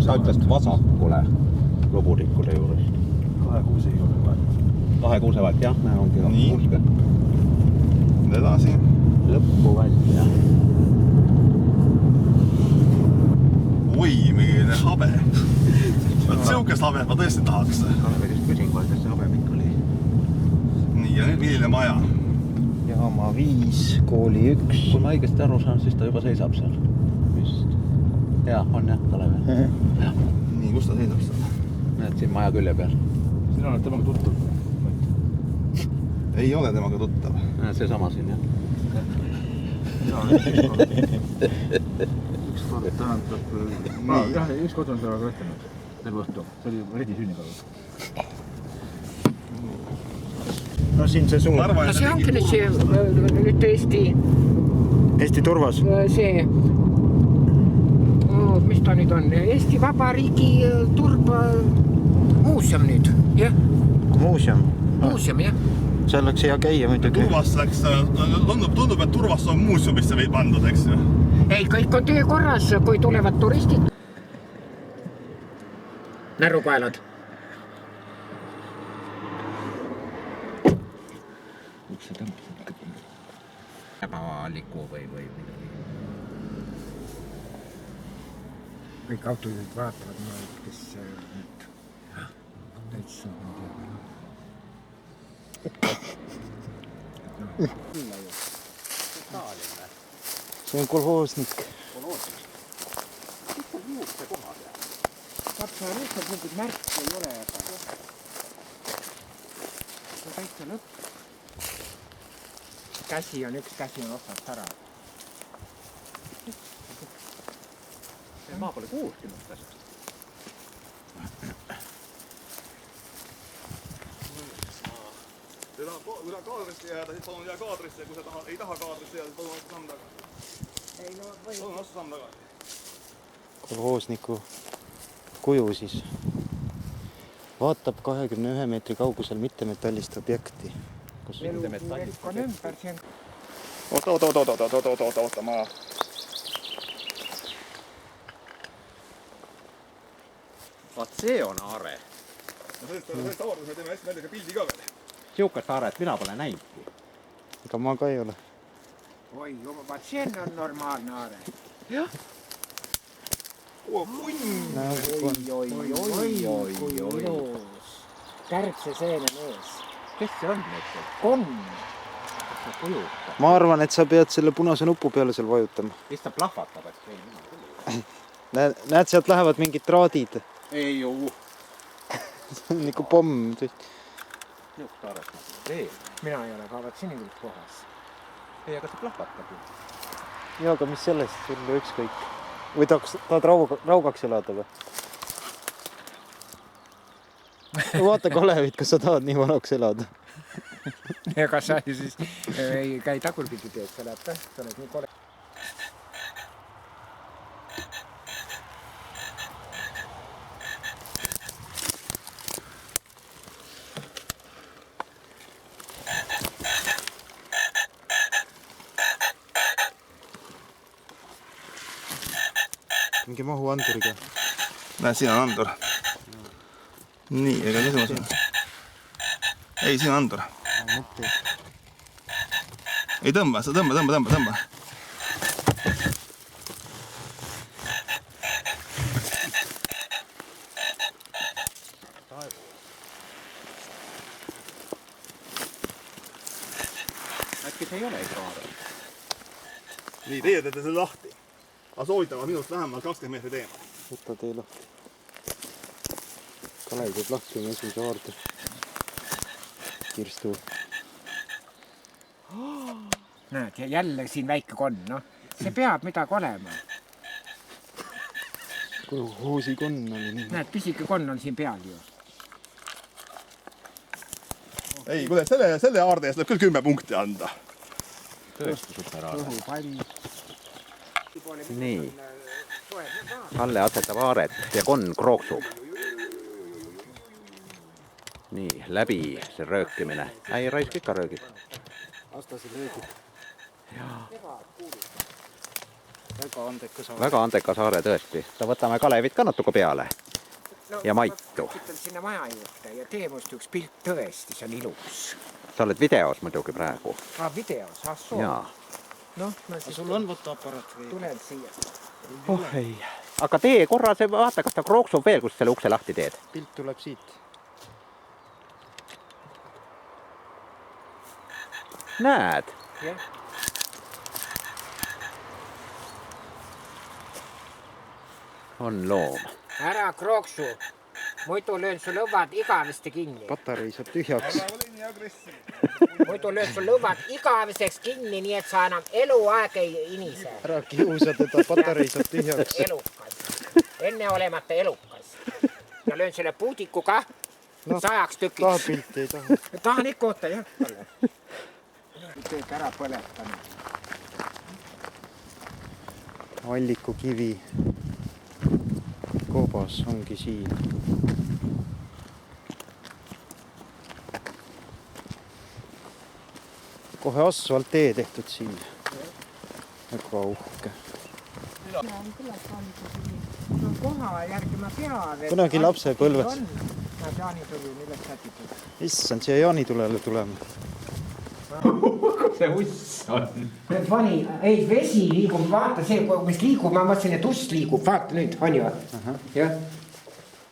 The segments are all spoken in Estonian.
sa ütlesid vasakule lubudikule juures. 2 kuuse juurde vahet. 2 kuuse vahet, jah, näe ongi. Nii. Edasi. Lõppu välja. Oi, milline habe. Siukest habet ma tõesti tahaks. Kalevedist küsin, kuidas see habemik oli. Nii, ja nüüd milline maja? Jaama 5, kooli 1. Kui ma õigesti aru saan, siis ta juba seisab seal. Vist. Jaa, on jah, Kalev. Nii, kus ta seisab seal? Näed siin maja külje peal. Sina oled temaga tuttav. Ei ole temaga tuttav. Näed see sama siin, jah. Üks kord tähendab... Üks kord on seda kõhtinud. Terve õhtu. See oli Redi sünnikalu. No siin see suur. No see ongi nüüd Eesti turvas. see, mis ta nüüd on, Eesti Vabariigi turbamuuseum nüüd, jah? Muuseum. Muuseum, jah. Seal läks hea käia muidugi. Turvast läks, tundub, et turvast on muuseumisse või pandud, eks ju? Ei, kõik on töö korras, kui tulevad turistid. Närukaelad. Miks see tõmbab? Ebavaliku või midagi. Kõik autojuhid vaatavad, kes nüüd täitsa See on kolhoosnik. Kapsa lihtsalt mingid märki ei ole, aga see täitsa lõpp. Käsi on otsast ära. See maa pole kuulkinud täst. Üle kaadrisse jääda, siis palun jää kaadrisse, kui sa ei taha kaadrisse jääda, siis palun vastu samm tagasi. Palun vastu samm tagasi. Kolhoosniku kuju siis. Vaatab 21 meetri kaugusel mittemetallist objekti. Kus Elukuusk on ümber siin. Oota, ma... Vaat see on aare. Sellest avardus me teeme hästi naljaga pildi ka veel. Siukest aaret mina pole näinudki. Ega ma ka ei ole. Oi, vaat see on normaalne aare. Jah. Oi. Kärgse seene mees. Kes see on nüüd? Konn. See kujutab. Ma arvan, et sa pead selle punase nupu peale seal vajutama. Mis ta plahvatab, et ei mina küll. Näed, sealt lähevad mingid traadid. Ei ju. See on nagu pomm. Niisugust aaret veel. Mina ei ole ka, vaat siin küll kohas. Ei, aga see plahvatab ju. Ja, aga mis sellest? Sul on ükskõik. Või tahad raugaks elada või? Vaata Kalevit, kas sa tahad nii vanaks elada. Ega sa siis ei käi tagurpidi teed, sa läheb ka, sa oled nii kole. Mingi mahu anduriga. Näed, siin on andur. Nii, ega niisama siin. Ei, siin on andur. Ei tõmba, sa tõmba. Äkki see ei ole ikka aare? Nii, teie teete selle lahti. Aga soovitavad minust vähemalt 20 meetrit eemal. Võta tee lahti. Kalev teeb lahti oma esimese haarde. Kirstu. Näed, jälle siin väike konn, noh. See peab midagi olema. Kui hoosi konn oli nii. Näed, pisike konn on siin peal ju. Ei, kuule, selle haarde eest läheb küll 10 punkti anda. Tõesti super aare. Pall. Nii. Kalle asetab aaret ja konn krooksub. Nii, läbi see röökimine. Ei, raisk ikka röögib. Vastasel röögib. Jaa. väga andeka saare tõesti. Võtame Kalevit ka natuke peale. Ja Maitu. Ma kütan sinna maja juurde ja tee must üks pilt tõesti, see on ilus. Sa oled videos muidugi praegu. Videos, soo. Jaa. Noh, ma siis sul on fotoaparaat või? tulen siia. Oh ei. Aga tee korra see, vaata, kas ta krooksub veel, kus selle ukse lahti teed. Pilt tuleb siit. Näed? Jah. On loom. Ära krooksu. Muidu löön su lõvad igavesti kinni. Patarei saab tühjaks. Muidu löön su lõvad igaveseks kinni, nii et sa enam eluaeg ei inise. Ära kiusa teda, patarei saab tühjaks. Elukas. Enne olemata elukas. Ja löön selle puudikuga 100 tükiks. Tahad pilti, ei taha? Tahan ikka oota, jah. Teed ära põletanud. Alliku kivi. Koobas ongi siin. Kohe asfalttee tehtud siin. Väga uhke. No koha järgi ma tean. Kunagi lapsepõlves. Jaanituli, millest sätitud. Issand, siia jaanitulele tuleme. See uss on. Nüüd vani, ei vesi liigub, vaata see, mis liigub, ma mõtlesin, et uss liigub, vaata nüüd, on ju? Jah.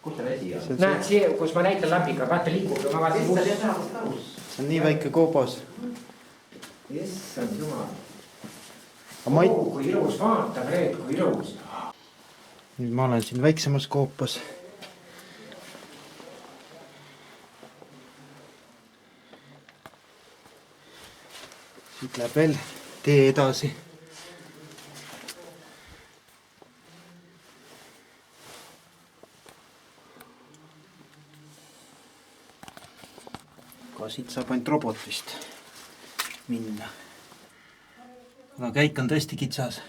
Kus see vesi on? Näed see, kus ma näitan lambiga, vaata liigub, ma vaatan uss. See on nii väike koobas. Issand jumal. Mait... Kui ilus, vaata Reet, kui ilus. Nüüd ma olen siin väiksemas koopas. Siit läheb veel tee edasi. Ka siit saab ainult robotist minna. Kuna käik on tõesti kitsas.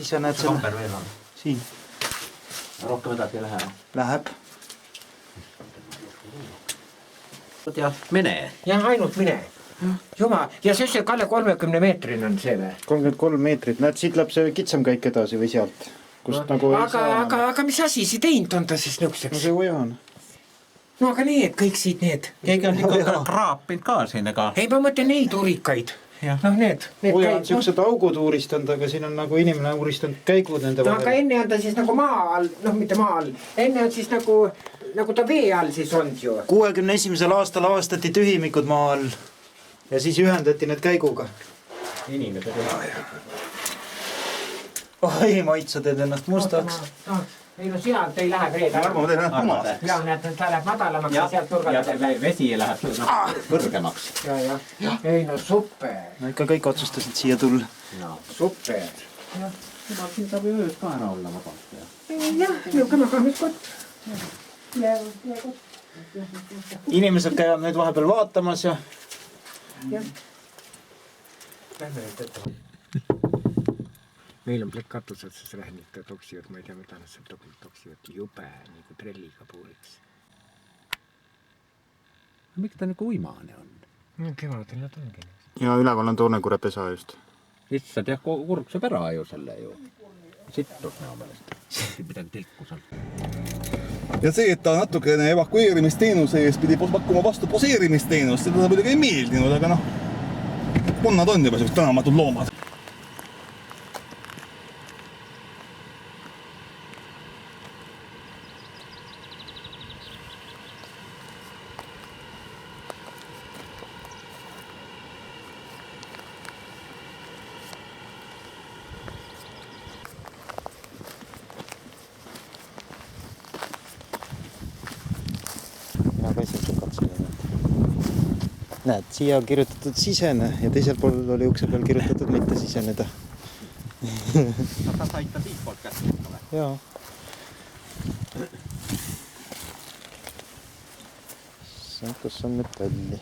Siis sa näed selle... Kamper veel on. Siin. Rohkem edasi ei lähe. Läheb. Ja mene. Jah, ainult mine. Juma, ja see Kalle 30 meetrine on see või? 33 meetrit. Näed, siit läheb see kitsam käik edasi või sealt. Kust No, nagu aga mis asi see teinud on ta siis nõukseks? No see uja on. No aga need, kõik siit need. Keegi on ikka kraapinud ka siin, ega... Ei, ma mõtlen neid urikaid. Noh, need Uja on siuksed augud uuristanud, aga siin on nagu inimene uuristanud käigud nende No aga enne on ta siis nagu maa all, noh mitte maa all, enne on siis nagu ta vee all siis olnud ju. 61. aastal avastati tühimikud maa all ja siis ühendati need käiguga. Inimesed ei Oi, Mait, sa teed ennast mustaks. Ei no sealt ei lähe veed. Arvo, ma teen ennast punaseks. Ja näed, ta läheb madalamaks ja sealt turgalt. vesi läheb kõrgemaks. Ja. Ei no super. No ikka kõik otsustasid siia tulla. No super. Siin saab ju öös ka ära olla vabalt. Jah, niuke magamiskott. Inimesed käivad nüüd vahepeal vaatamas ja... Lähme nüüd ette. Meil on plekkatused, siis rähnid toksivad, ma ei tea, mida nad seal toksivad, jube nagu trelliga puuriks. Miks ta nagu uimane on? No kevadel nad ongi. Ja üleval on Toonekure pesa just. Issad jah, kurkseb ära ju selle ju. Sittus minu meelest. Midagi tilkus on. Ja see, et ta natukene evakueerimisteenuse ees pidi pakkuma vastu poseerimisteenust, seda ta muidugi ei meeldinud, aga noh, konnad on juba sellised tänamatud loomad. Mina ka siin katseleda. Näed, siia on kirjutatud sisene ja teisel pool oli ukse peal kirjutatud mitte siseneda. Ta said ta siit poolt kätte. Jaa. Kus on metalli?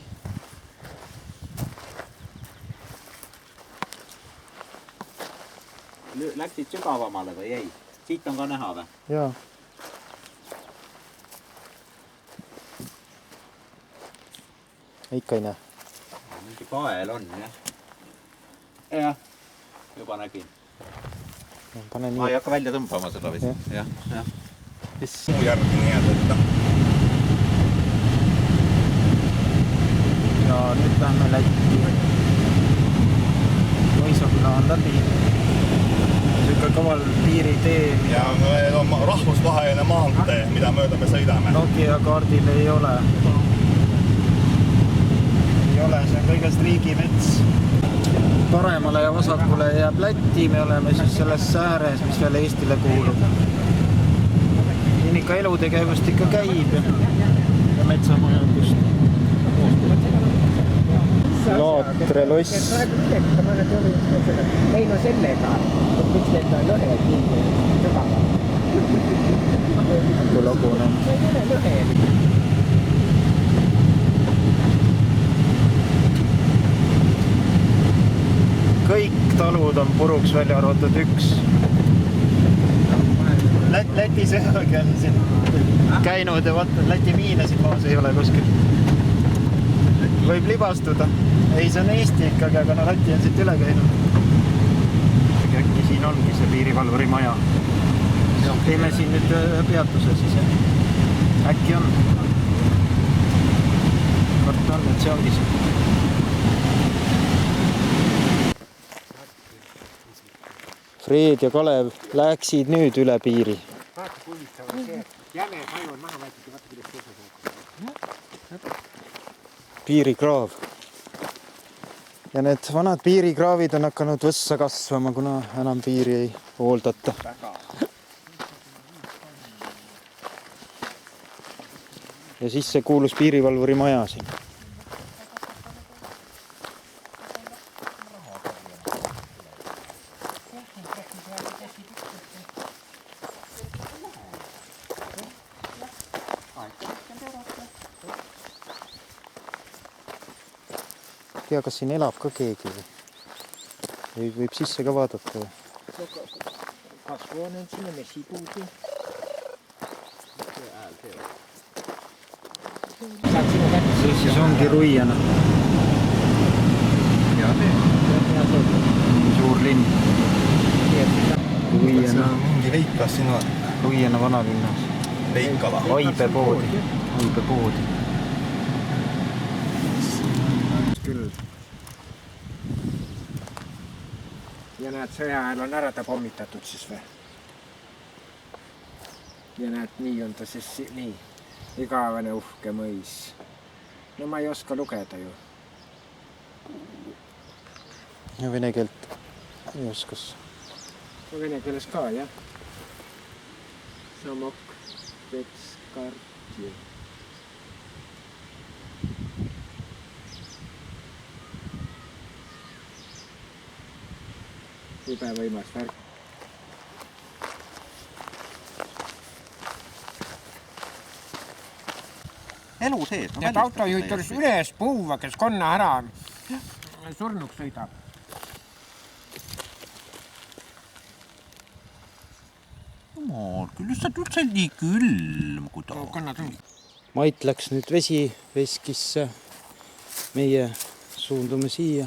läksid sügavamale või ei? Siit on ka näha või? Jaa. Ikka ei näe. Mingi kael on, jah. Jah, juba nägin. Pane Ma ei nii. hakka välja tõmbama seda vist. Jah. Muu järgi nii-öelda, et noh. Ja nüüd lähme Lätti. Mõisaküla on läbi. Siuke kaval piiritee. Ja meil on rahvusvaheline maantee, mida mööda me sõidame. Nokia kaardil ei ole. Ei ole, see on kõigest riigimets. Paremale ja vasakule jääb Läti, me oleme siis selles sääres, mis veel Eestile kuulub. Siin ikka elutegevust ikka käib ja metsamajandust. Laatre loss. Ei no sellega, miks need lõhed nii sügavad. Kui lagune. See ei ole lõhe. Kõik talud on puruks välja arvatud üks. Läti sõjagi on siin käinud ja vaata, Läti miinasid maas ei ole kuskil. Võib libastuda. Ei, see on Eesti ikkagi, aga no Läti on siit üle käinud. Äkki siin ongi see piirivalvuri maja. Teeme siin nüüd peatuse siis. Äkki on. Kart on, et see ongi see. Fred ja Kalev läksid nüüd üle piiri. Vaata kui huvitav on see, jäme haju on maha võetud ja vaata kuidas tõuseb. Piirikraav. Ja need vanad piirikraavid on hakanud võssa kasvama, kuna enam piiri ei hooldata. Ja siis see kuulus piirivalvuri maja siin. Ei tea, kas siin elab ka keegi või võib sisse ka vaadata või? Kasvu on nüüd sinna messipuudi. Siis ongi Ruiana. Suur linn. Ruiana. Mingi Veiklas siin on. Ruiana vanalinnas. Veikala. Aibepoodi. Küll. Ja näed, sõja ajal on ära ta pommitatud siis või? Ja näed, nii on ta siis nii. Igavene uhke mõis. No ma ei oska lugeda ju. Ja vene keelt ei oskas. Vene keeles ka, jah. Samok, vets, kartju. Jube võimas värk. Elu sees. Need autojuhid tuleks üles puua, kes konna ära surnuks sõidab. Jumal, küll just üldse nii külm, kui ta on. Mait läks nüüd vesiveskisse. Meie suundume siia.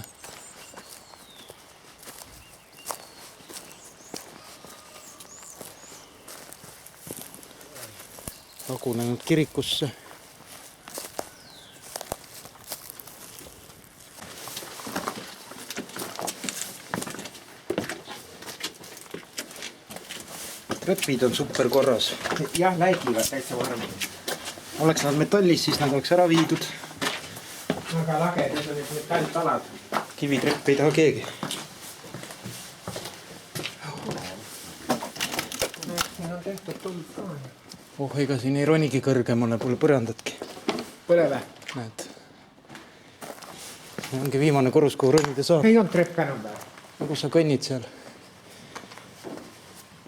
Lagunenud kirikusse. Röpid on super korras. Jah, läigivad täitsa varem. Oleks nad metallis, siis nad oleks ära viidud. Väga lage, need on nüüd metalltalad. Kivitreppi ei taha keegi. Siin on tehtud tuld ka. Oh, ega siin ei ronigi kõrgemale, pole põrandatki. Põleve. Näed. See ongi viimane korrus, kuhu ronida saab. Ei on trepp enam või? Nagu sa kõnnid seal.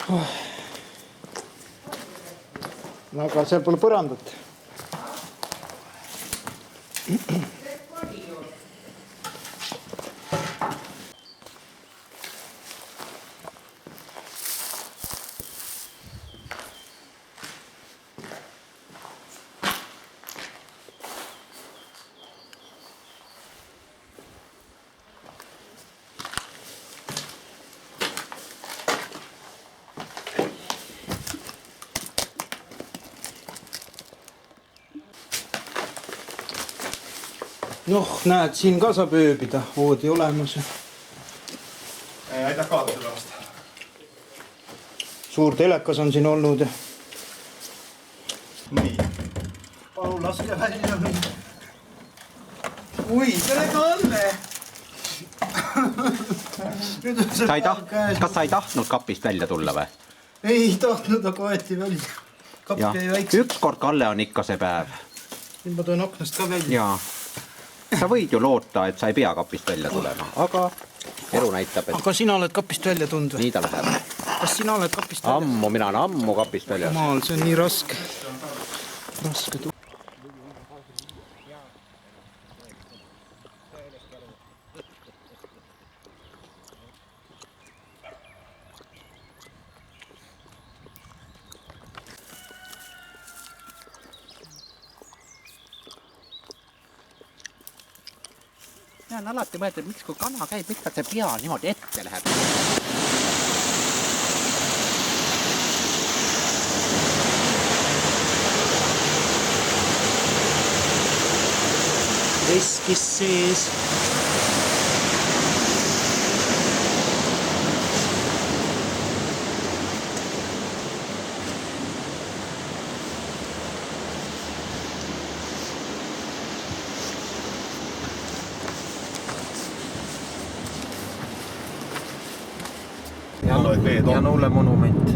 Oh. No, aga seal pole põrandat. Noh, näed, siin ka saab ööbida, voodi olemas. Aitäh kaaduse pärast. Suur telekas on siin olnud. Nii. Palun laske välja. Ui, tere Kalle! Kas sa ei tahtnud kapist välja tulla või? Ei tahtnud, aga võeti välja. Kapp jäi väikse. Ükskord, Kalle, on ikka see päev. Nüüd ma toon aknast ka välja. Jaa. Sa võid ju loota, et sa ei pea kapist välja tulema, aga elu näitab, et Aga sina oled kapist välja tundnud või? nii ta läheb. Kas sina oled kapist välja? Mina olen ammu kapist välja. Maal, see on nii raske. Raske tulla. Ja on alati mõeldud, miks kui kana käib, miks see pea niimoodi ette läheb. Veskis sees. Janulle monument.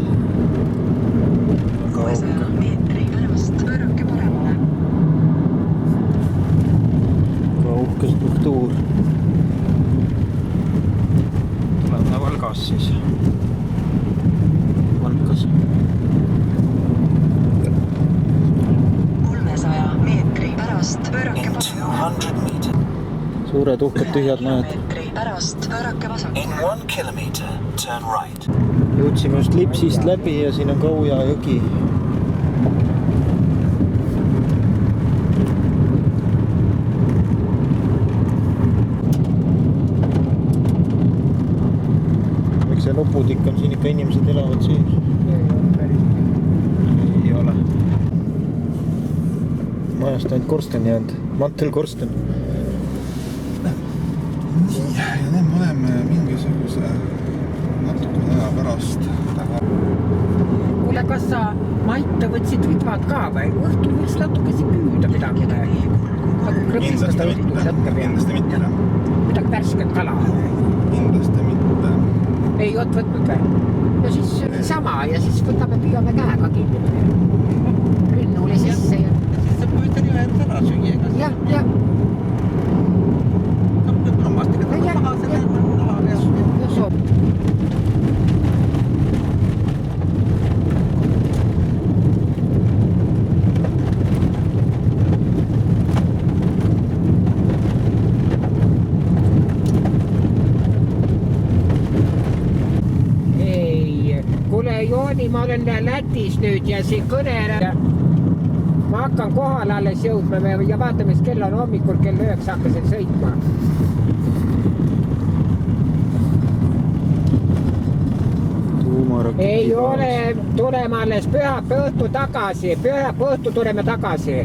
600 meetri pärast pöörake paremale. Ka uhke struktuur. Tuleb Valgas siis. Valkas. 300 meetri pärast pöörake paremale. Suured uhked tühjad majad. Meetri pärast pöörake vasakule. 1 kilometer, turn right. Jõudsime just Lipsist läbi ja siin on Kauja jõgi. Eks see nuputik on siin ikka inimesed elavad sees. Ei ole. Majast ainult korsten jäänud. Mantelkorsten. Nii, ja nüüd me oleme mingisuguse natukene aja pärast taga. Kuule, kas sa Maita võtsid ribad ka või? Õhtul võiks natukesi püüda midagi või? Kindlasti mitte. Midagi värsket kala. Kindlasti mitte. Ei oot võtnud või? Ja siis sama ja siis võtame püüame käega kinni. Rünnuli sisse ja... Siis sa püüda nii vähem ära süüa. Ja. Jooni, ma olen Lätis nüüd ja siin kõne. Ma hakkan kohale alles jõudma ja vaatame, mis kell on hommikul, kell 9 hakkasin sõitma. Ei ole, tuleme alles pühapäeva õhtu tagasi. Pühapäeva õhtu tuleme tagasi.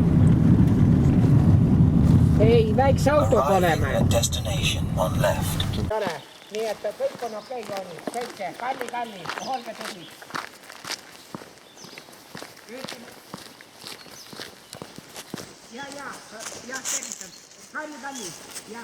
Ei, väikse autoga oleme. Tore, nii et kõik on okei, Jooni. Sõitse, kalli, olge tõsid. Ja, tervitan. Kalli, ja.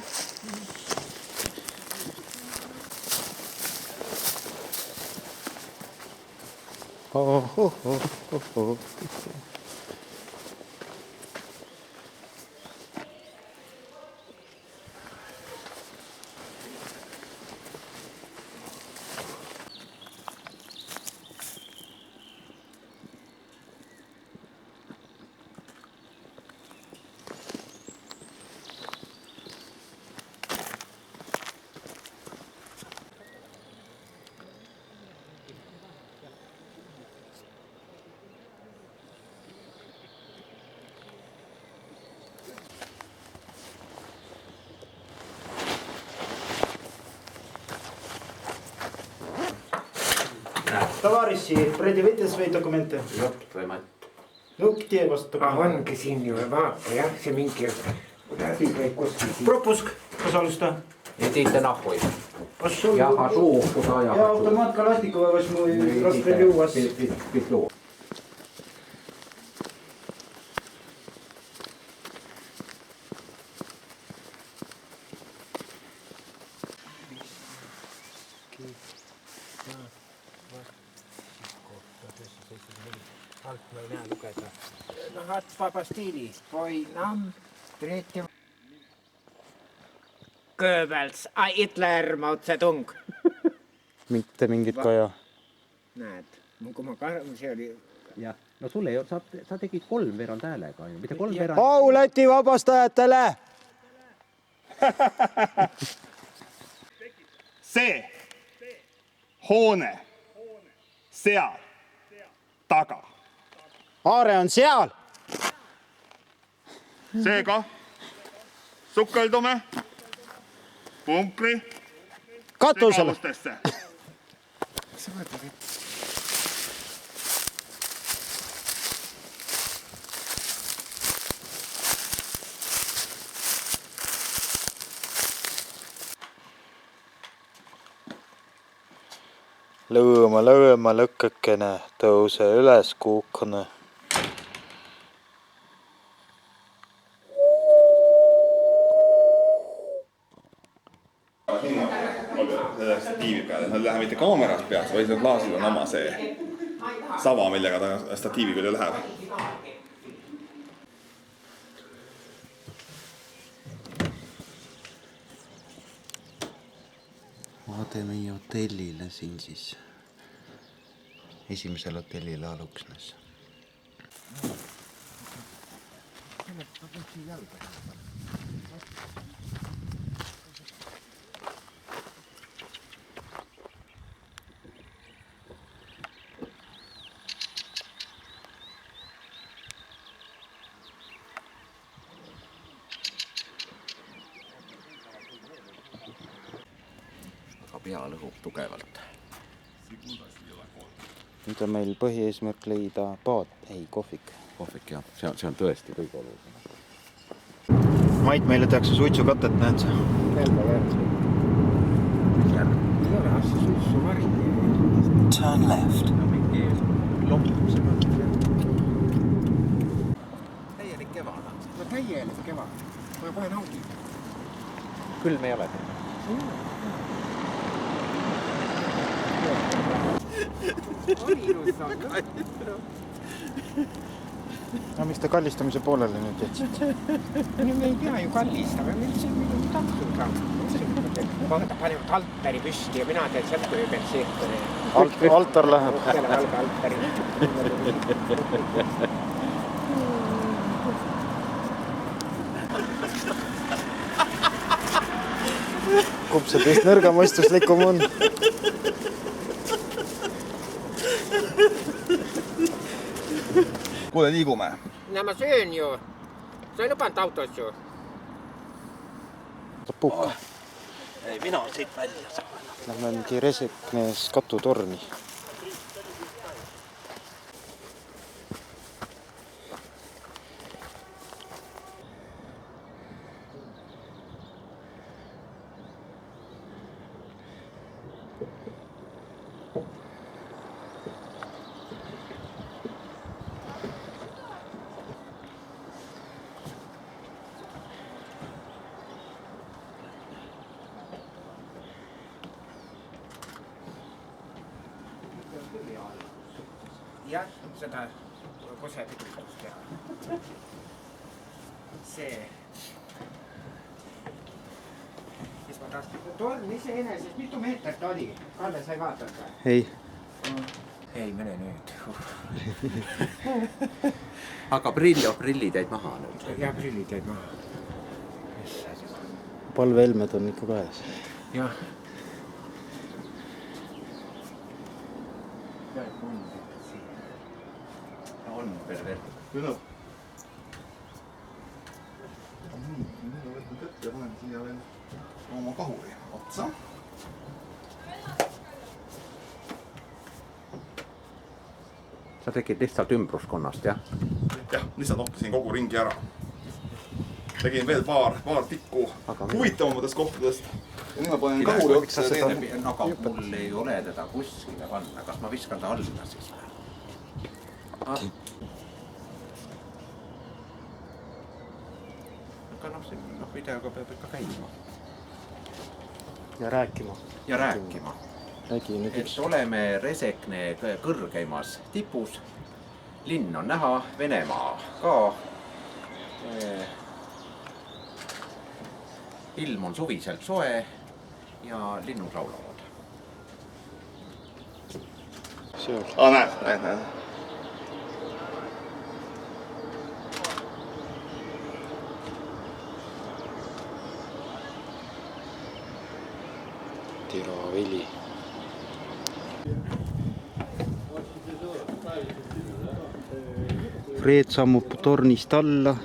Товарищи, предъявите свои документи. Jopt või Matt? Ну, где у вас документы? Ongi siin ju, vaata jah, see mingi Propusk, kas alustaa? Etite nahhui. Kas sul... Jaha, suuhku saa jaha. Ja automaatka lastikuva vas mu raskeli juuas. Pitlu. Alt ma ei näe lugeda. No vaba stiili. Poinam, Treetja. Goebbels, Hitler, Mao Zedong. Mitte mingit kaja. Näed, kui ma see oli... Ja, no sulle ei ole, sa tegid 3 veerand häälega, mitte 3 veerand... Au Läti vabastajatele! see hoone seal taga. Aare on seal! Seega sukeldume punkri Katusele! segavustesse. Lõõma lõkkakene, tõuse üles kuukune. Selle statiivi peale, nad ei lähe mitte kaamerast pealt, vaid need laasid on oma see sava, millega ta statiivi külje läheb. Vaade meie hotellile siin siis. Esimesel hotellile Aluksnes. Pea lõhub tugevalt. Nüüd on meil põhieesmärk leida paat, ei, kohvik. Kohvik, jah. See on tõesti kõige olulisem. Mait meile tehakse suitsukatet, näed sa? Turn left. Täielik kevad. No täielik kevad. Ma kohe naudin. Külm ei ole. Oli ilus on. No mis te kallistamise poolele nüüd jätsite? Me ei pea ju kallistama, me üldse tahtud ka. Vaata, paneme altari püsti ja mina teen sealt, kui peab seekone. Altar läheb. Selle valge altari. Kumb see teist nõrgamõistuslikum on? Kuule, liigume. No ma söön ju. Sa ei lubanud autos ju. Puhka. Ei, mina siit välja saan. Lähme mingi Reseknes katutorni. Jah, seda kosepidustust teha. See. Mis ma tahtsin? Torn iseenesest, mitu meetrit oli? Kalle, sa ei vaatanud või? Ei. Ei, mene nüüd. Aga prillid jäid maha nüüd. Ja prillid jäid maha. Palvehelmed on ikka käes. Jah. On veel veel. Küll. Nüüd on võtnud ette ja panen siia veel oma kahuri otsa. Sa tegid lihtsalt ümbruskonnast, jah? Jah, lihtsalt oppisin kogu ringi ära. tegin veel paar tikku huvitavamatest kohtadest. Ja nüüd ma panen kahuri otsa. Aga mul ei ole teda kuskile panna. Kas ma viskan ta alla siis? Aga videoga peab ikka käima. Ja rääkima. Et oleme Resekne kõrgeimas tipus. Linn on näha, Venemaa ka. Ilm on suviselt soe ja linnud laulavad. Näed. Tiravili. Fred sammub tornist alla.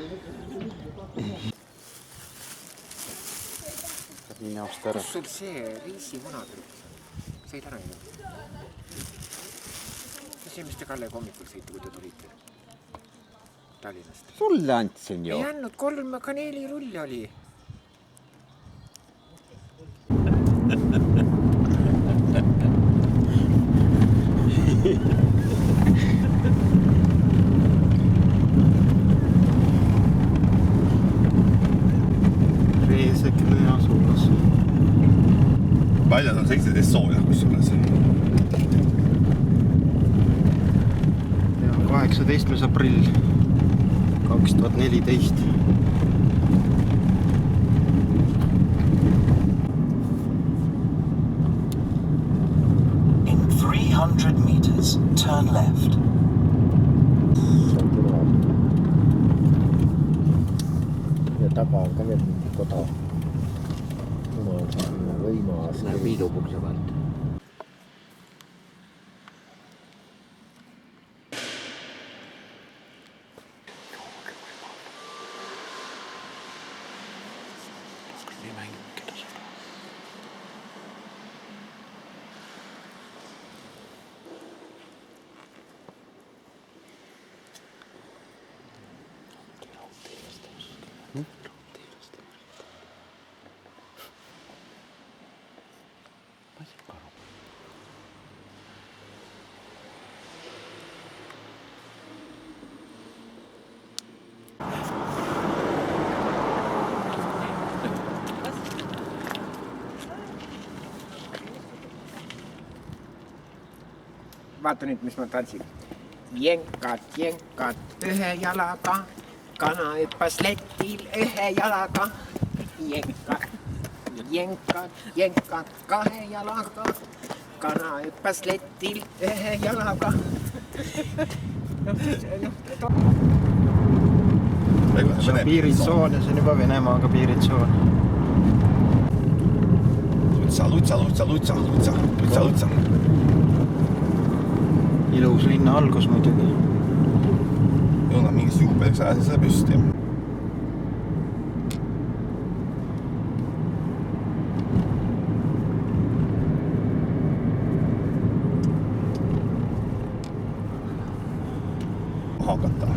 Kus sul see riisimunad sõid ära ju? See, mis te Kalle hommikul sõite, kui te tulite Tallinnast? Sulle andsin ju. Ei andnud, 3 kaneelirulli oli. Reesekne asulas. Väljas on 17 sooja kusjuures. Ja 18. aprill 2014. In 300 meters, turn left. Ja taga on ka veel mingi koda. Võimas. Viidupukse pealt. Vaata nüüd, mis ma tantsin. Jenkad, ühe jalaga. Kana hüppas letil ühe jalaga. Jenkad, 2 jalaga. Kana hüppas letil ühe jalaga. See on piiritsoon ja see on juba Venemaaga piiritsoon. Lutsa. Ilus linna algus muidugi. Joona mingis juubeliks ajasin seda püsti. Hakata.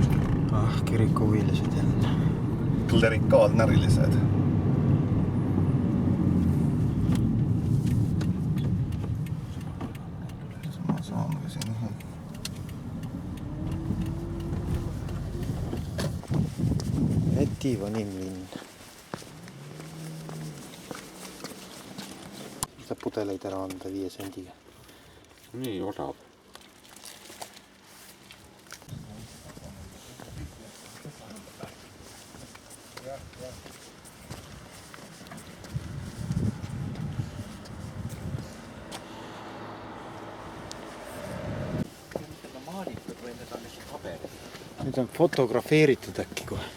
Kirikuhuvilised jälle. Klerikaalnärilised. Ma saan ka siin. Tiivanin linn. Seda pudeleid ära anda 5 sendiga. Nii odav. Need on fotografeeritud äkki kohe.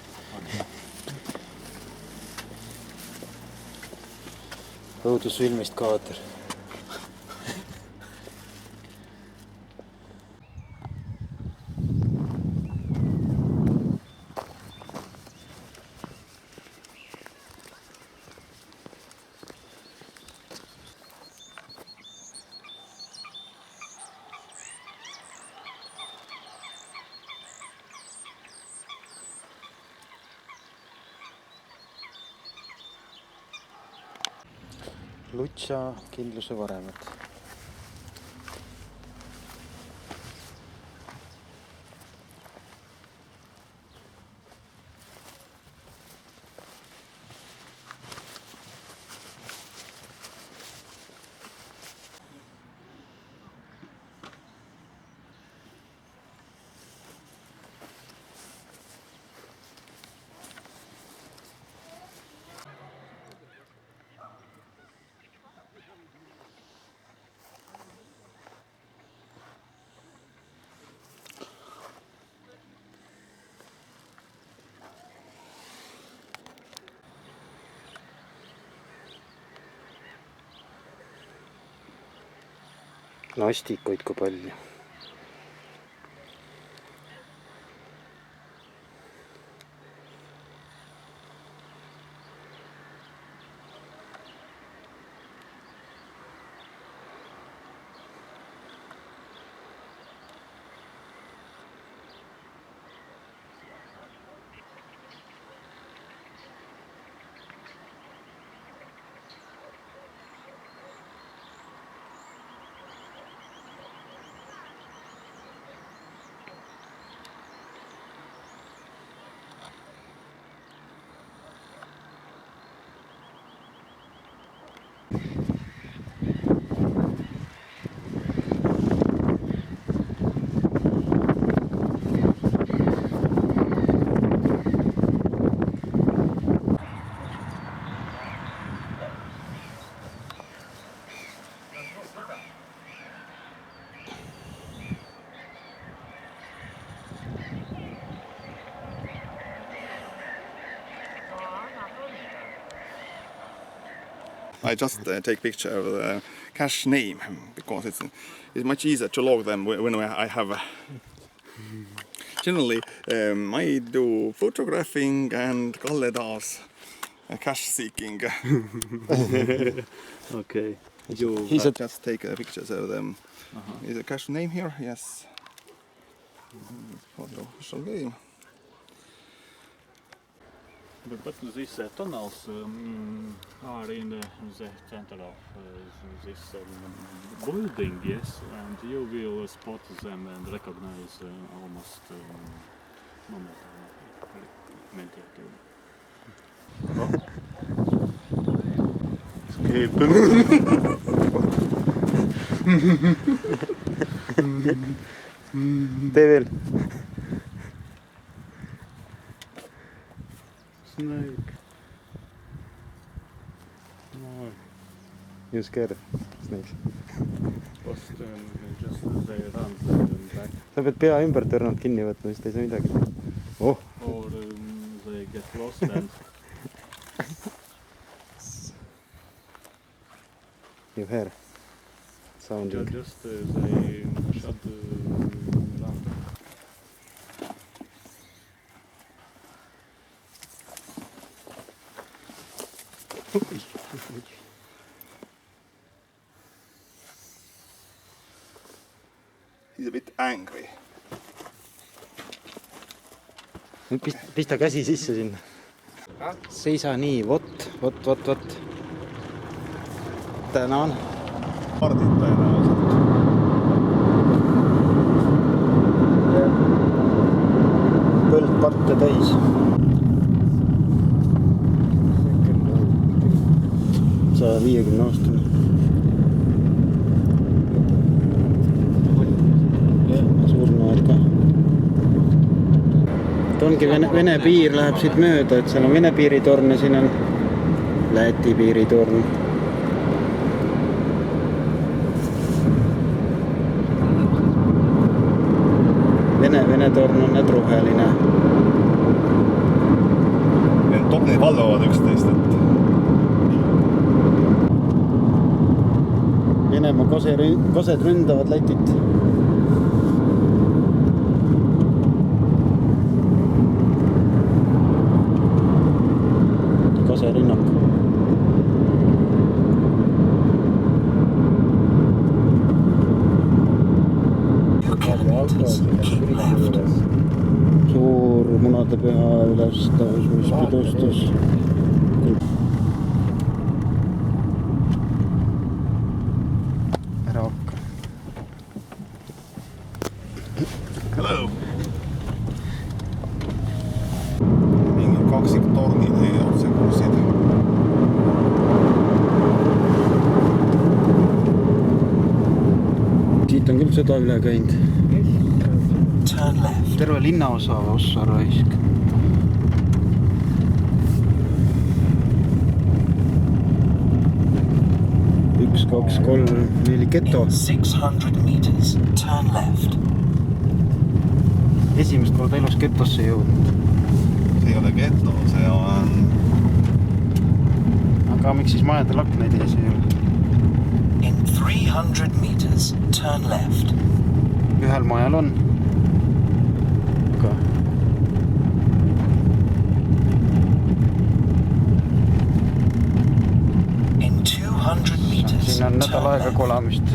Õudusfilmist kaader. Lutsa kindluse varemed. Nastikuid kui palju. I just take picture of the cache name because it's much easier to log them when I have. Generally, I do photographing and Kalle does cache seeking. Okay. Just take pictures of them. Is a cache name here? Yes. For the official game. But these tunnels are in the center of this building, yes, and you will spot them and recognize almost Tee veel. Snake. No. You scared snakes? Just they run back. Sa pead pea ümber tõrnalt kinni võtma, siis ta ei saa midagi. Oh! Or they get lost and... You hear sounding. Just they shut down. He's a bit angry. Nüüd pista käsi sisse sinna. Seisa nii, vot. Tänan. Pardid tõenäoliselt. Põldparte täis. 150 aastane. Surnuaed ka. Et ongi Vene piir läheb siit mööda, et seal on Vene piiritorn ja siin on Läti piiritorn. Vene torn on need roheline. Need tornid valvavad üksteist, et Venemaa kosed ründavad Lätit. Koserünnak. Suur munadepüha ülestõusmispidustus. Hello! Mingi kaksik tornid ei otse kursid. Siit on küll seda üle käinud. Turn left. Terve linnaosa ossa raisk. Üks, kaks, kolm, neli geto. In 600 meters, turn left. Esimest korda elus getosse jõudnud. See ei ole geto, see on... Aga miks siis majade lakneid ees ei ole? In 300 meters, turn left. Ühel majal on. Aga... In 200 meters, Siin on nädal aega turn left. kolamist.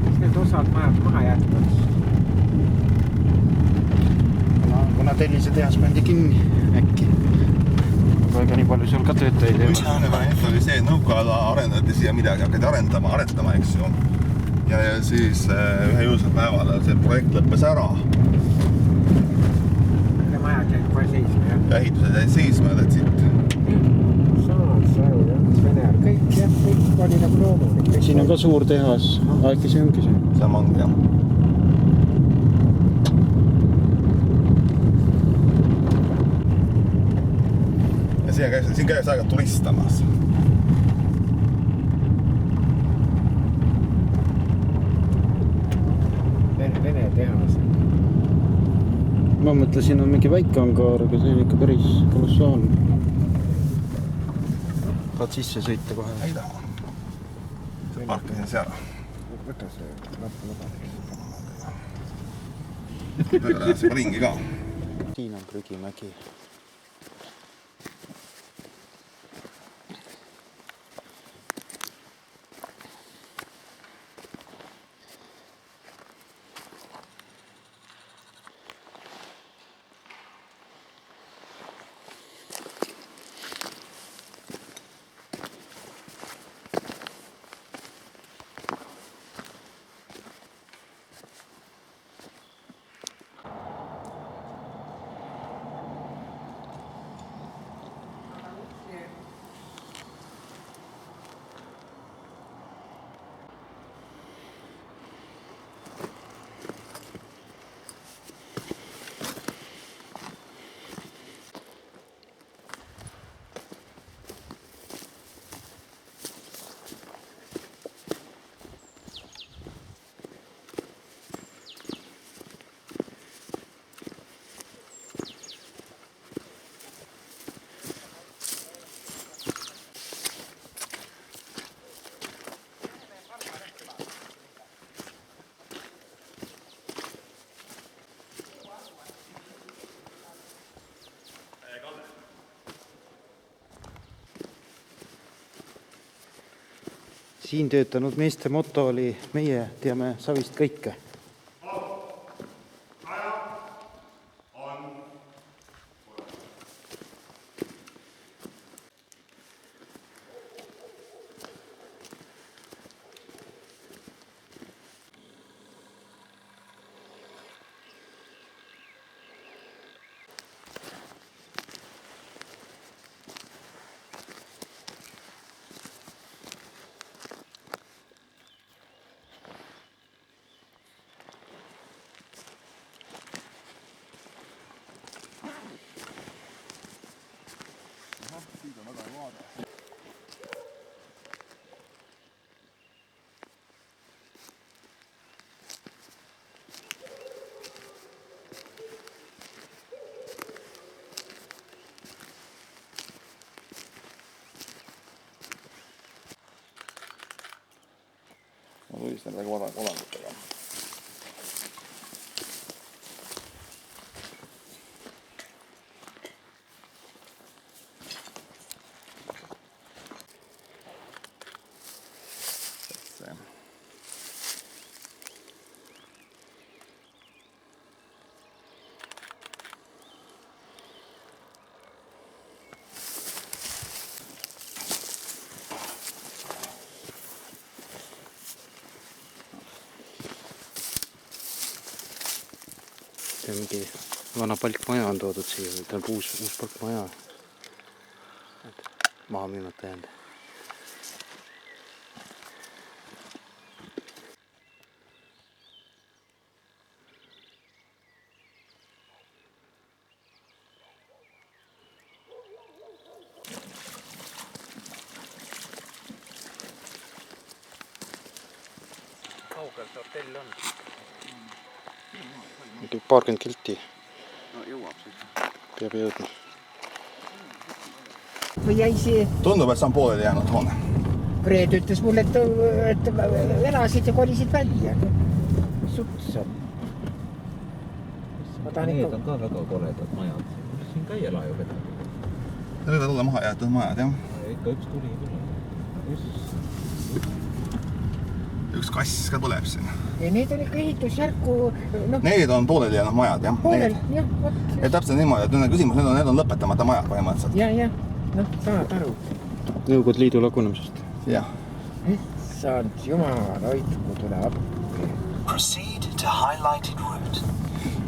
Kas need osad majad maha jätnud? Kuna tellise tehas pandi kinni äkki. Aga ega nii palju seal ka töötajaid ei ole. Esimene variant oli see, et nõukaajal arendati siia midagi, hakati arendama, eks ju. Ja siis ühe jõusad päeval see projekt lõppes ära. Need majad jäid kohe seisma, jah? Ja ehitused jäid seisma ja tätsid. Saan saru, jah. Vene ajal kõik oli nagu loomulik. Siin on ka suur tehas. Äkki see ongi see. Sama ongi, jah. Ja siin käis aega turistamas. Vene tehas. Ma mõtlesin, on mingi väike angaar, aga see on ikka päris kolossaalne. Saad sisse sõita kohe. Ei taha. Parkasin seal. Võta see lapp lubadeks. Pöörasime ringi ka. Siin on Prügimägi. Siin töötanud meeste moto oli meie teame Savist kõike. see mingi vana palkmaja on toodud siia, tähendab uus palkmaja. Maha müümata jäänud. Kaugel see hotell on? Paarkümmend kilti. No jõuab siis. Peab jõudma. Või jäi see... Tundub, et see on pooleli jäänud hoone. Reet ütles mulle, et elasid ja kolisid välja. Suts on. Need on ka väga koledad majad. Siin käia laaju vedada. Need võivad olla maha jäetud majad, jah? Ikka üks tuli küll. Üks kass ka tuleb siin. Ja need on ikka ehitusjärku... No, need on pooleli jäänud majad, jah? Poolel, jah, võt. Ja täpselt niimoodi, et nüüd küsimus, need on lõpetamata majad põhimõtteliselt. Ja, noh, saad aru. Nõukogude Liidu lagunemisest. Jah. Saad jumal hoidku tule appi. Proceed to highlighted route.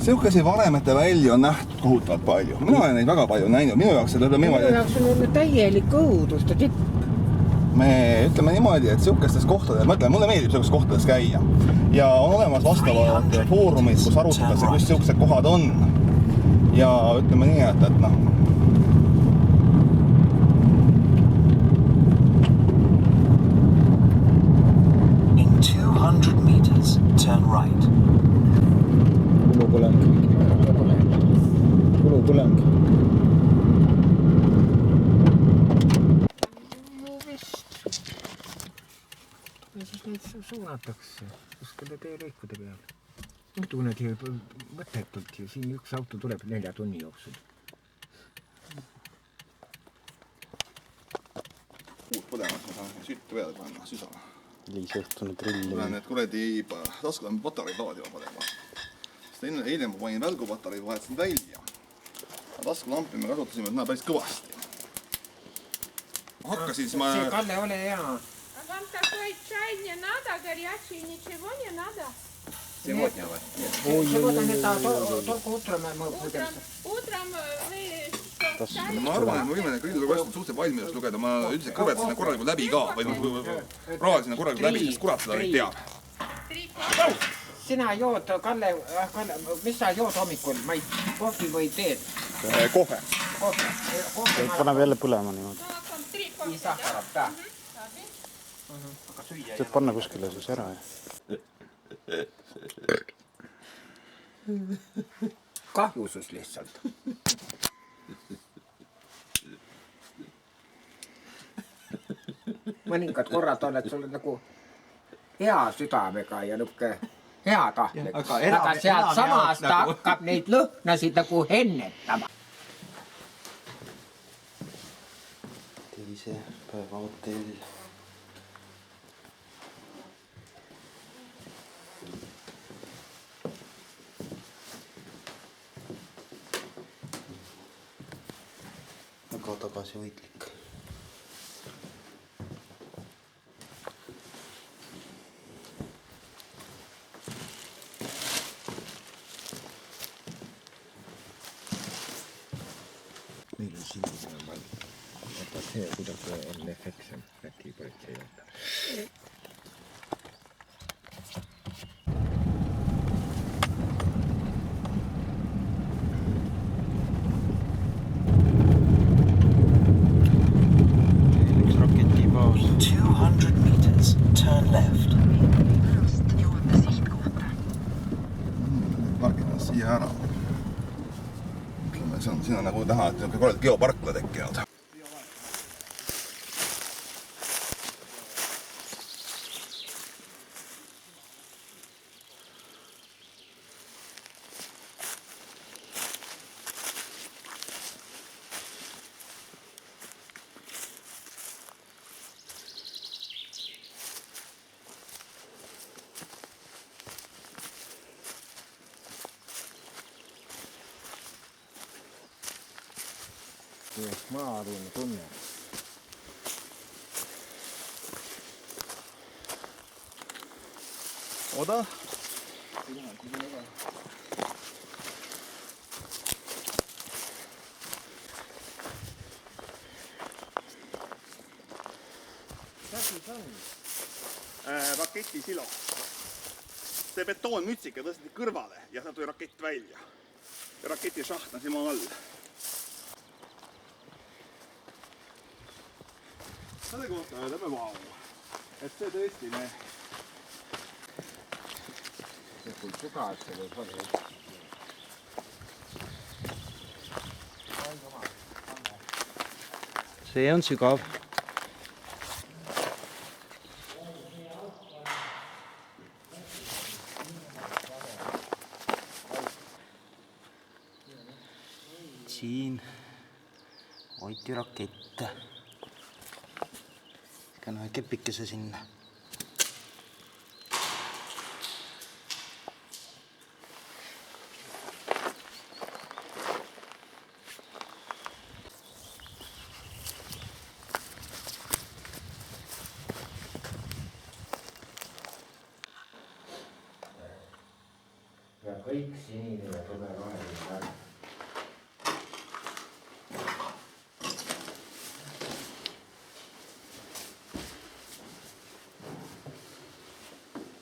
Sihukesi vanemete välju on nähtud kohutavalt palju. Mina olen neid väga palju näinud. Minu jaoks Minu jaoks on olnud täielik õuduste tipp. Me ütleme niimoodi, et sihukestes kohtades, mõtleme, mulle meeldib sihukestes kohtades käia. Ja on olemas vastavad foorumid, kus arutatakse, kus sihukesed kohad on. Ja ütleme nii, et noh. In 200 meters, turn right. Kulupõleng. Kulupõleng. Ja siis neid suunatakse kuskile teelõikude peale. Muidu need mõttetult ju, siin üks auto tuleb 4 tunni jooksul. Uut põlemas ma saan süttu peale panna, süsana. Liisõhtune drill. Olen need kuredi taskulambi patareid laadima panema. Sest eile ma panin välgupatareid, vahetasin välja. Taskulampi me kasutasime päris kõvasti. Hakkasin siis ma... See Kalle, ole hea. Вам такой чай не надо, горячий, ничего не надо? Сегодня või? Сегодня это только утром мы будем. Утром вы Ma arvan, et me võime need grillide kasvud suhteliselt valmidust lugeda. Ma üldiselt kõvet sinna korralikult läbi ka. Või raal sinna korralikult läbi, sest kurat seda kõik teab. Sina jood, Kalle, mis sa jood hommikul? Ma ei kohvi või teed? Kohve. Paneb jälle põlema niimoodi. Nii sahkarab ta. Teed panna kuskile siis ära. Kahjusus lihtsalt. Mõningad korrad oled sul nagu hea südamega ja nukke hea tahtlik. Aga sealt samast ta hakkab neid lõhnasid nagu ennetama. Teise päeva hotell. Väga tagasihoidlik. Meil on siin vaata see, kuidas on efektsem Läti politsei juurde. Üks raketipaus. 200 meters, turn left. Pärast jõuame sihtkohta. Parkime siia ära. Siin on nagu näha, et korralikult geoparkla tekkinud. Maaruumi tunne. Oda? Raketisilo. See betoonmütsike tõsteti kõrvale ja sealt tuli rakett välja. Ja raketišaht on siin maa all. Selle kohta öeldame vau. Et see tõesti me... See kui sugas, see võib olla. See on sügav. Siin hoiti rakette. Kann ühe kepikese sinna. Ja kõik sinine ja tume vaheline värv.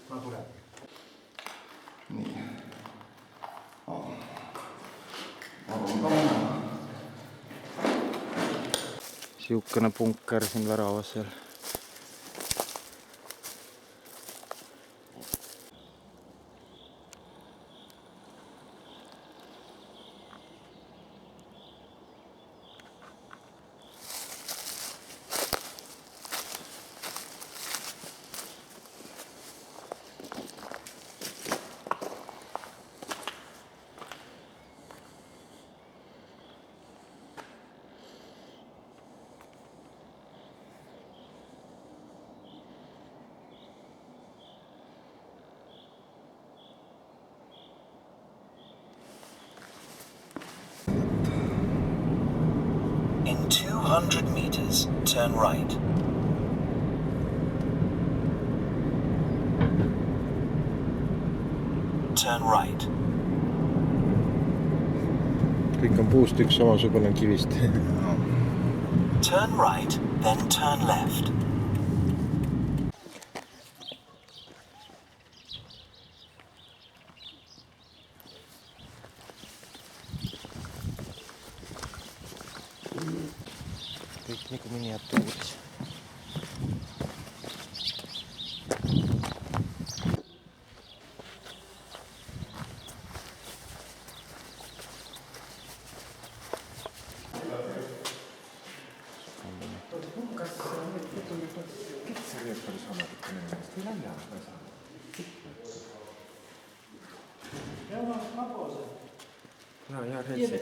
Ma tulen. Nii. Siukene punker siin väravas seal. In 200 meters, turn right. Turn right. Kõik on puust üks samasugune kivist. Turn right, then turn left. Kõik nagu miniatuuris. Ja, reetsi.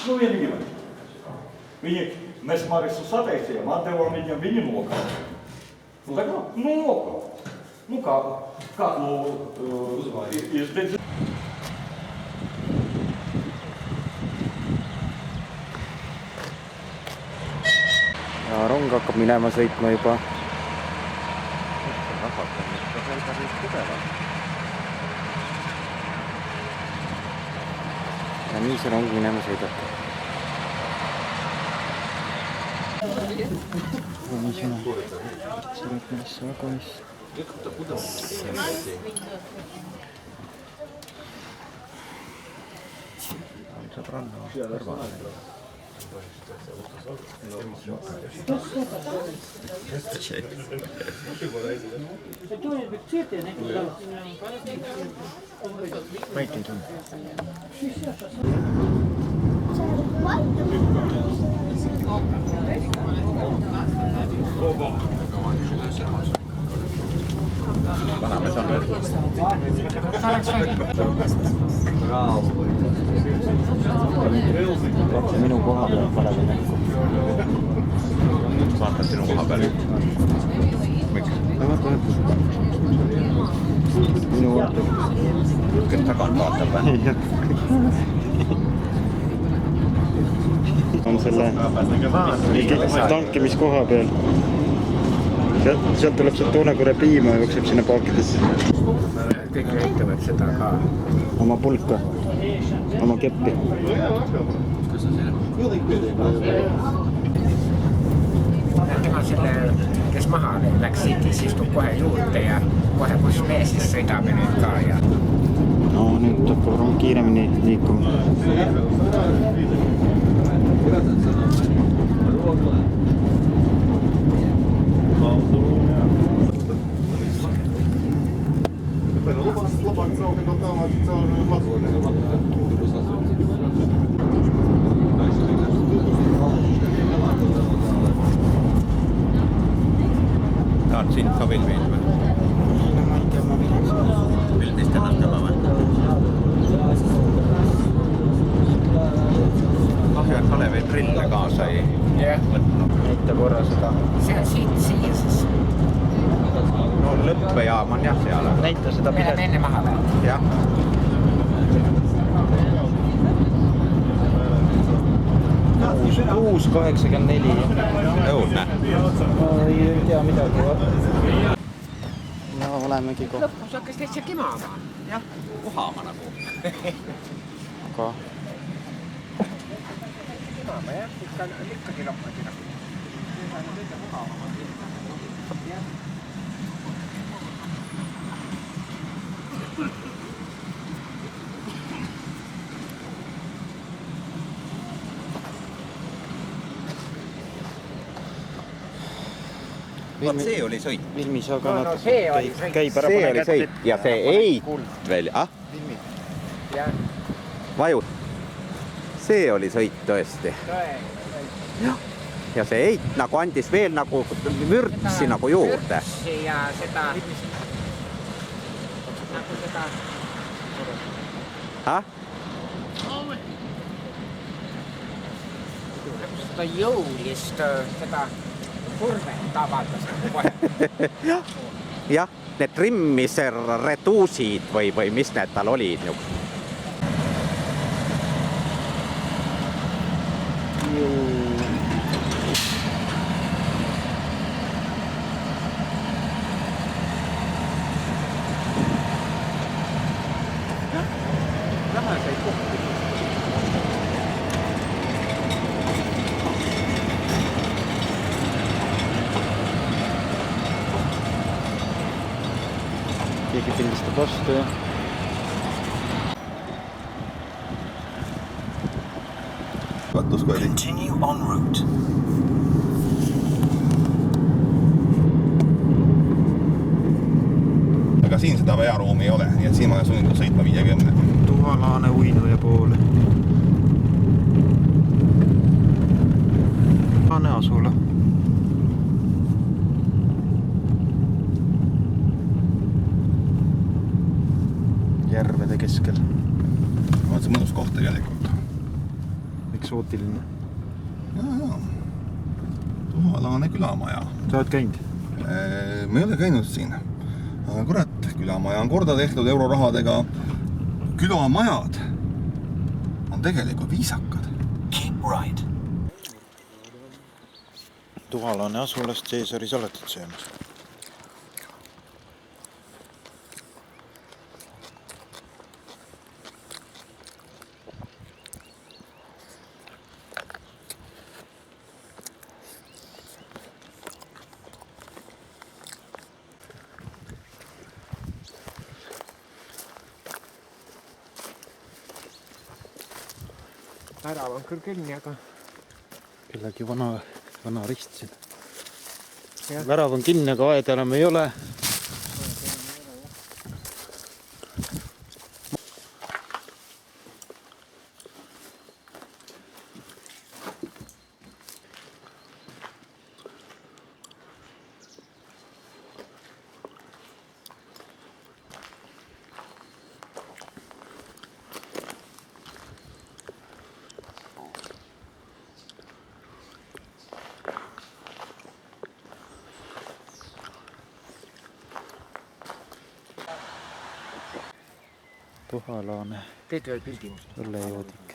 Nu viņi, mēs Marisu sataisījām, atdevām viņam viņa nokā. Nu tā kā, nokā. Nu kā izdedz. Ja rong hakkab minema sõitma juba. Ja nii see rong minema sõidab. Saab ranna kõrvale. Väike tunne. Vanamees on veel. Minu koha peal parem näkku. Vaatad sinu koha peal. Miks? Vaata. Minu vaatab. Kes tagant vaatab või? selle tankimiskoha peal. Sealt tuleb see Toonekurre piima ja jookseb sinna paakidesse. Kõik näitavad seda ka. Oma pulka, oma keppi. Tema selle, kes maha läks sitis, istub kohe juurde ja kohe kus me siis sõidame nüüd ka ja... No nüüd hakkab kiiremini liikuma. Tahad sind ka filmiin või? Filmist ennast juba või? Kahju, et Kalevi trille kaasa ei võtnud. Näita korra seda. See on siit siia siis. No lõppejaam on jah seal. Näita seda Me läheme enne maha lähed. Jah. Uus 84. Õudne. Ei tea midagi. Ja olemegi kohe. Lõpus hakkas täitsa kimama. Jah, kohama nagu. Aga... Kimama jah, ikkagi rohmadi nagu. Vaat see oli sõit. Vilmis aga No see oli sõit. Käib ära See pane oli kätt. sõit ja see eit veel. Jah, Vajut. See oli sõit tõesti. Ja see eit nagu andis veel nagu vürtsi nagu juurde. Vürtsi ja seda... Nagu seda... Ha? Nagu seda jõulist, seda kurvet avaldas kohe. Jah, need trimmiser reduusid või mis need tal olid. Keegi pildistab vastu ja... Continue en route. Aga siin seda vearuumi ei ole, nii et siin ma olen sunnitud sõitma 50. Tuhalaane uinuja poole. Laane asula. Järvede keskel. On see mõnus koht tegelikult. Eksootiline. Jaa. Tuhalaane külamaja. Sa oled käinud? Ma ei ole käinud siin. Aga kurat, külamaja on korda tehtud eurorahadega. Külamajad on tegelikult viisakad. Keep right. Tuhalaane asulast Caesari salatit söömas. Värav on küll kinni, aga... Kellegi vana rist siin. Värav on kinni, aga aeda enam ei ole. Tuhalaane. Teed veel pildi? Õllejoodik.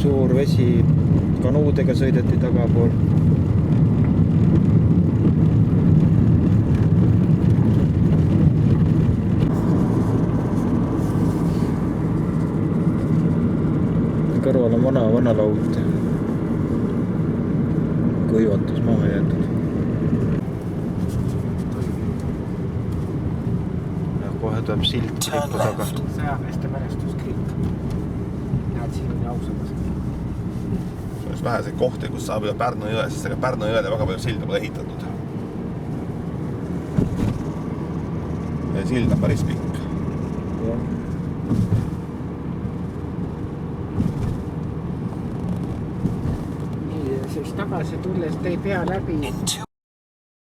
suur vesi, kanuudega sõideti tagapool. Kõrval on vana laut. Kuivatus maha jäetud. Ja kohe tuleb silt lipu taga. Sõjameeste mälestuskriik. Näed, siin on ausamas. See on väheseid kohti, kus saab üle Pärnu jõe, sest ega Pärnu jõele väga palju silda pole ehitatud. Ja sild on päris pikk. Nii, siis tagasi tulles te ei pea läbi